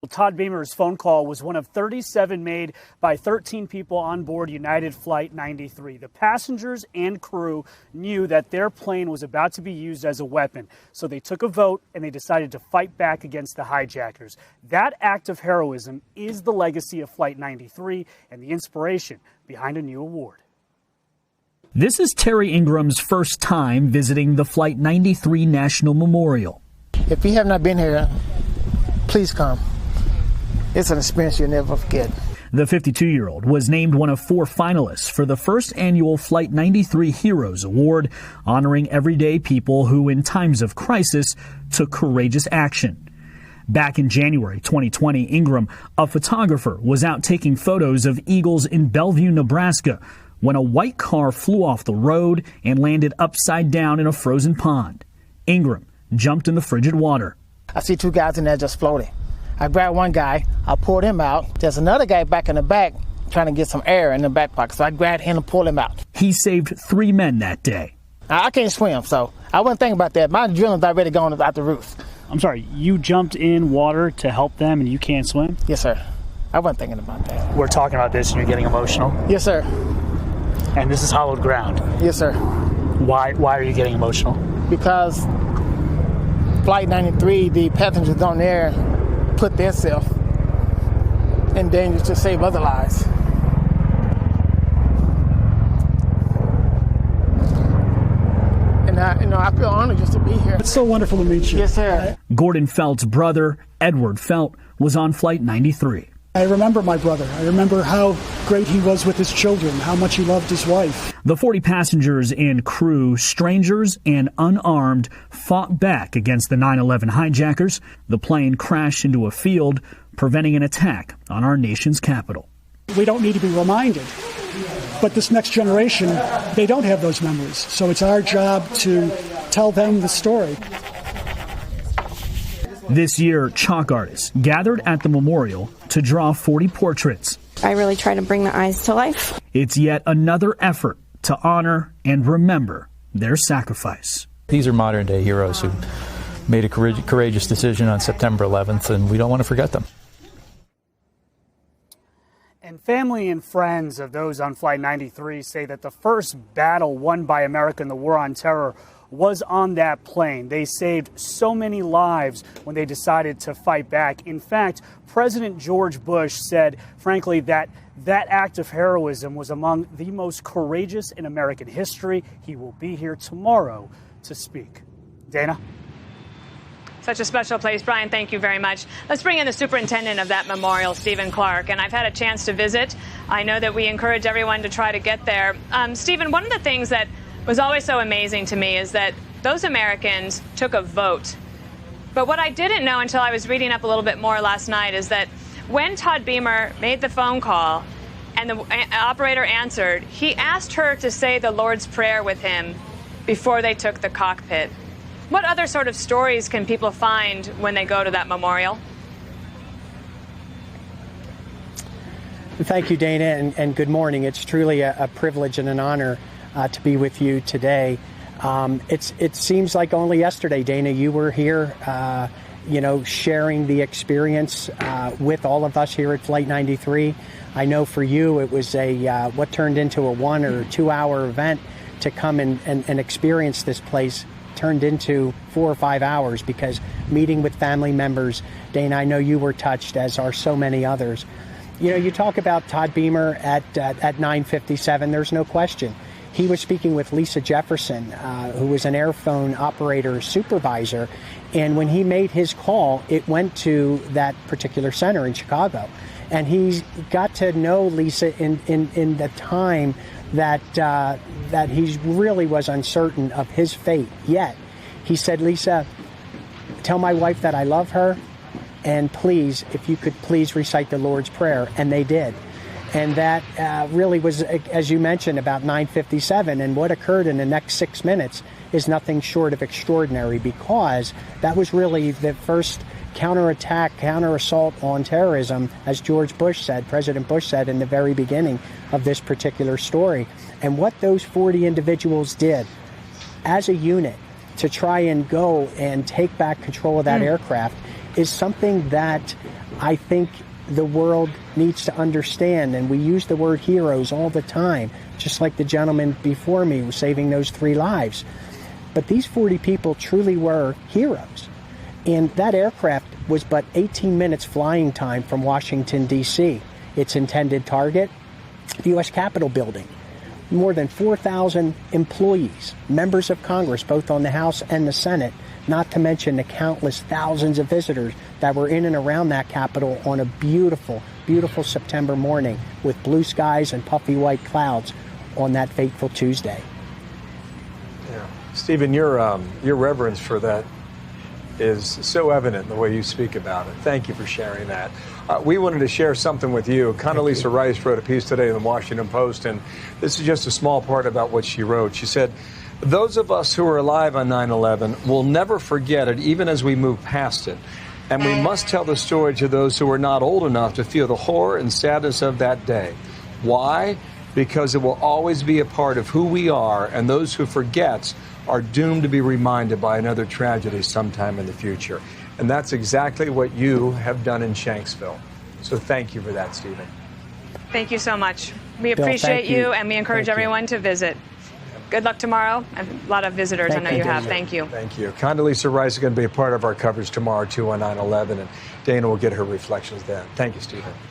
Todd Beamer's phone call was one of 37 made by 13 people on board United Flight 93. The passengers and crew knew that their plane was about to be used as a weapon, so they took a vote and they decided to fight back against the hijackers. That act of heroism is the legacy of Flight 93 and the inspiration behind a new award. This is Terry Ingram's first time visiting the Flight 93 National Memorial. If you have not been here, please come. It's an experience you'll never forget. The 52-year-old was named one of 4 finalists for the first annual Flight 93 Heroes Award, honoring everyday people who, in times of crisis, took courageous action. Back in January 2020, Ingram, a photographer, was out taking photos of eagles in Bellevue, Nebraska, when a white car flew off the road and landed upside down in a frozen pond. Ingram jumped in the frigid water. I see 2 guys in there just floating. I grabbed one guy, I pulled him out. There's another guy back in the back trying to get some air in the back pocket, so I grabbed him and pulled him out. He saved 3 men that day. I can't swim, so I wasn't thinking about that. My adrenaline's already gone out the roof. I'm sorry, you jumped in water to help them and you can't swim? Yes, sir. I wasn't thinking about that. We're talking about this and you're getting emotional? Yes, sir. And this is hallowed ground? Yes, sir. Why are you getting emotional? Because Flight 93, the passengers on there put themselves in danger to save other lives. And I feel honored just to be here. It's so wonderful to meet you. Yes, sir. Gordon Felt's brother, Edward Felt, was on Flight 93. I remember my brother. I remember how great he was with his children, how much he loved his wife. The 40 passengers and crew, strangers and unarmed, fought back against the 9/11 hijackers. The plane crashed into a field, preventing an attack on our nation's capital. We don't need to be reminded, but this next generation, they don't have those memories. So it's our job to tell them the story. This year, chalk artists gathered at the memorial to draw 40 portraits. I really try to bring the eyes to life. It's yet another effort to honor and remember their sacrifice. These are modern-day heroes who made a courageous decision on September 11th, and we don't want to forget them. And family and friends of those on Flight 93 say that the first battle won by America in the War on Terror was on that plane. They saved so many lives when they decided to fight back. In fact, President George Bush said, frankly, that act of heroism was among the most courageous in American history. He will be here tomorrow to speak. Dana? Such a special place. Brian, thank you very much. Let's bring in the superintendent of that memorial, Stephen Clark. And I've had a chance to visit. I know that we encourage everyone to try to get there. Stephen, one of the things that was always so amazing to me is that those Americans took a vote. But what I didn't know until I was reading up a little bit more last night is that when Todd Beamer made the phone call and the operator answered, he asked her to say the Lord's Prayer with him before they took the cockpit. What other sort of stories can people find when they go to that memorial? Thank you, Dana, and good morning. It's truly a privilege and an honor to be with you today. It seems like only yesterday, Dana, you were here, sharing the experience with all of us here at Flight 93. I know for you it was what turned into a 1 or 2 hour event to come and experience this place turned into 4 or 5 hours, because meeting with family members, Dana, I know you were touched, as are so many others. You talk about Todd Beamer at 9:57. There's no question. He was speaking with Lisa Jefferson, who was an airphone operator supervisor. And when he made his call, it went to that particular center in Chicago. And he got to know Lisa in the time that he really was uncertain of his fate. Yet he said, Lisa, tell my wife that I love her. And please, if you could please recite the Lord's Prayer. And they did. And that really was, as you mentioned, about 9:57. And what occurred in the next 6 minutes is nothing short of extraordinary, because that was really the first counterattack, counter-assault on terrorism, as George Bush said, President Bush said in the very beginning of this particular story. And what those 40 individuals did as a unit to try and go and take back control of that aircraft is something that I think the world needs to understand, and we use the word heroes all the time, just like the gentleman before me was saving those 3 lives. But these 40 people truly were heroes. And that aircraft was but 18 minutes flying time from Washington, D.C. Its intended target, the U.S. Capitol building. More than 4,000 employees, members of Congress, both on the House and the Senate, not to mention the countless thousands of visitors that were in and around that Capitol on a beautiful, beautiful September morning with blue skies and puffy white clouds on that fateful Tuesday. Yeah. Stephen, your reverence for that is so evident in the way you speak about it. Thank you for sharing that. We wanted to share something with you. Condoleezza Rice wrote a piece today in the Washington Post, and this is just a small part about what she wrote. She said, "Those of us who were alive on 9/11 will never forget it, even as we move past it. And we must tell the story to those who are not old enough to feel the horror and sadness of that day. Why? Because it will always be a part of who we are, and those who forget are doomed to be reminded by another tragedy sometime in the future." And that's exactly what you have done in Shanksville. So thank you for that, Stephen. Thank you so much. We Bill, appreciate thank you. and we encourage Thank you. everyone to visit. Good luck tomorrow. A lot of visitors I know you have. Thank you. Thank you. Condoleezza Rice is going to be a part of our coverage tomorrow, too, on 9/11, and Dana will get her reflections then. Thank you, Stephen.